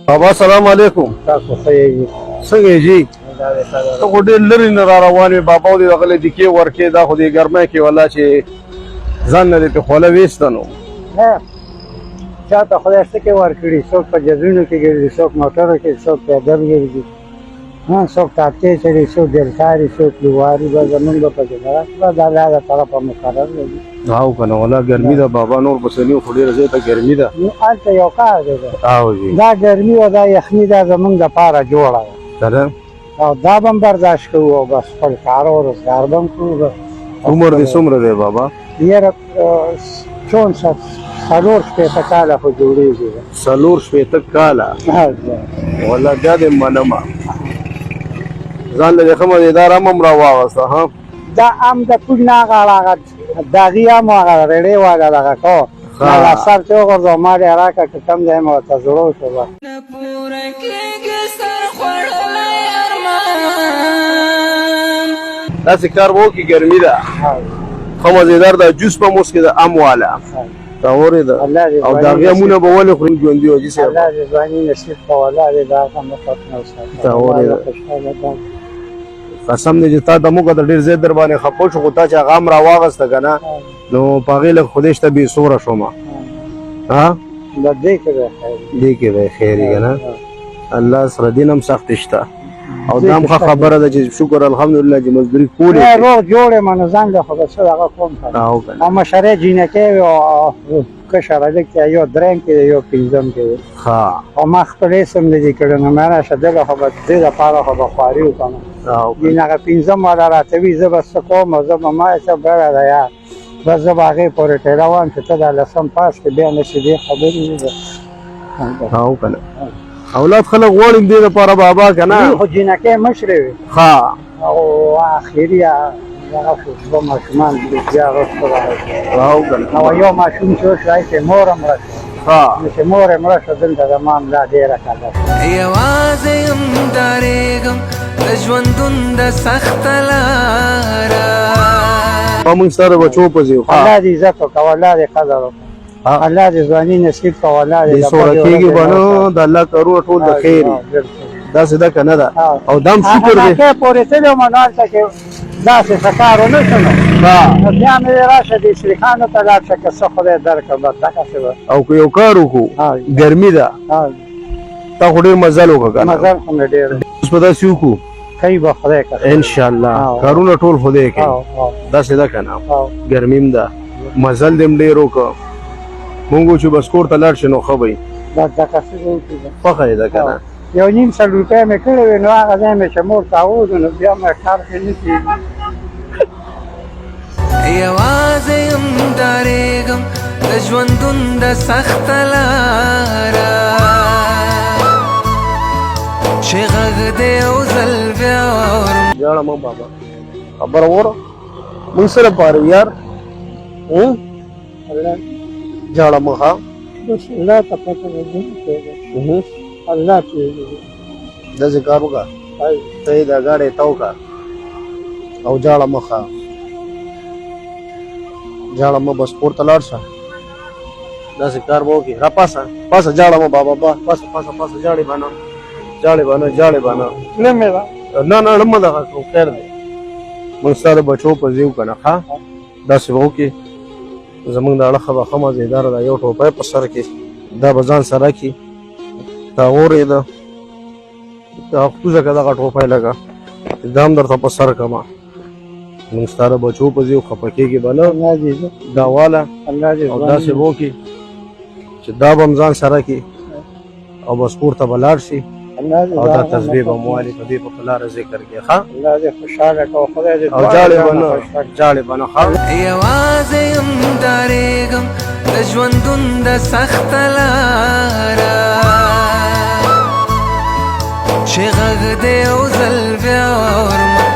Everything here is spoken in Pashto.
بابا سلام علیکم. تاسو ښه یې؟ څنګه یې جی؟ دا دی ښه ده. ته خو ډېر لرې نه را روان وې. بابا دې دغه دکې ورکې دا خو دې ګرمۍ کې والله چې ځان نه دې پې خوله ویسته نو. نه چاته خدای څه کې ورکړي، څوک په جزونو کې ګرځي، څوک موټرو کې، څوک پیدل ګرځي، څوک ټاپکې چړي، څوک ګلکاري، څوک لواري. به زمونږ به په جنرات به د الله د طرفه مقرر دی. او که نه والله ګرمي ده بابا، نور پسې نه خو ډېره زیاته ګرمي ده. نو هلته یو کار دی، او جی دا ګرمي او دا یخني دا زمونږ دپاره جوړه ده، کنه او دا به هم برداشت کوو او بس خپل کار او روزګار به هم کوو. عمر دې څومره دی بابا؟ یاره 4 شپېته کاله خو جوړېږي. 4 شپېته کاله؟ والله بیا دې منمه. ځان له دې ښه مزېدار ام هم راواغسته. ها دا ام د پوج نه هغه داغي ام هغه ریړې والا دغه کو هغه سر چې وغورځو ما دې راکړه که کم ځای مې ورته زړو شو. بس داسې کار به وکړي، ګرمي ده ښه مزېدار ده. جوس به مو وڅښي د ام والا، ته اورېده؟ او د هغې امونه به ولې خوري ژوندي حاجي صاحب؟ الله دې ځواني نصیب کړه، والله دې دا هم ختمه وساتي. ته اورېده؟ قسم دې چې تا د موږ ته ډېر زیات در باندې خفه شو، خو تا چې هغه ام راواغسته که نه نو په هغې لږ خدای شته بې سوره شوم. ها دې کې به خیر دې کې به خیر وي که نه. الله سره دین هم سخت شته او دا هم ښه خبره ده چې شکر الحمدلله چې مزدوري کولې نه روغ جوړ یم نو ځان له خو به څه دغه کوم او که نه. او مشرې جینکې وي او کشر هلک دی، یو درېیم کې دی یو پنځم کې دی. ښه او ما خپل اسم نه دی کړی نو مې راشه دله خو به دې دپاره خو به خواري وکړم. دین هغه پنځم والا راته وي زه به څه کوم او زه به ما څه بره ده یار بس زه به هغې پورې ټېله وایم چې ته دا لسم پاس کړې بیا نه چې دې خبرې او که نه. اولاد خلک غواړي دې دپاره بابا که نه. خو جینکې مشرې وي ښه او اخري دغه شو دوه ماشومان بیا وروسته راغلل. او که نه. او یو ماشوم چې وشوی چې مور هم مړه شوه. ښه نو چې مور یې مړه شوه دلته زما ملا ډېره کږه شوه. یوازې یم ډارېږم د ژوندون د سخته لاره. په موږ سره بچو پسې الله دې عزت وکړه، الله دې قدر وکړه، الله دې ځواني نصیب کړه، الله دې دې سوره کېږي به نه د الله کارونه ټول د خیر وي. داسې ده که نه ده. او دا هم شکر دی. هغه پورې تللی وم نو هلته کې داسې څه کار ونه شو نو بیا مې راشه دې شریخانو ته لاړ شه که څه خدای درکړه بس دغسې به. او که یو کار وکړو ګرمي ده تا خو ډېر مزل وکړه که نه. مزل خو مې ډېر اوس به داسې وکړو کوي به خدای که انشاءالله کارونه ټول خدای کوي. داسې ده که نه. ګرمي هم ده مزل دې هم ډېر وکړه. مونږ چې بس کور ته لاړ شي نو ښه به وي. بس دغسې به وکړي. خوښه یې ده که نه. 1.5 روپۍ مې کړې وې نو هغه ځای مې چې مور ته ووځو نو بیا مې کار کې نه کېږي. یوازې یم ډارېږم د ژوندون د سخته لاره چې غږ دې یو ځل بیا واورم. ژاړه مه بابا، خبره وره موږ سره پاره یار. ژاړه مه ښه. بس الله ته پته لګي الله پوهېږي. داسې کار وکړه ته یې دا ګاډی تاو کړه او ژاړه مه ښه. ژاړه مه بس کور ته لاړ شه. داسې کار به وکړې. را پاسه پاسه ژاړه مه بابا پاسه پاسه پاسه ژاړې به نه ژاړې به نه ژاړې به نه. نه مې نه نه مه دغه کوو خیر دی. موږ ستا د بچو په ځای وکړه ښه. داسې به وکړې زمونږ د اړخه به ښه مزېداره ده. یو ټوپی په سر کې دا به ځان سره کړي. تا اورېده دا کوزه که دغه ټوپی لګه دا هم درته په سر کړمه. موږ ستا د بچو په ځای خفه کېږي به نه دا واله. او داسې به وکړي چې دا به هم ځان سره کړي او بس کور ته به لاړ شي او دا تسبیح به مو والي په دې په لاره ذکر کې ښه. الله دې خوشحاله کړه خدای دې او ژاړې به نه ژاړې به نه ښه. یوازې یم ډارېږم د ژوندون د سخته لاره چې غږ دې یو ځل بیا واورم.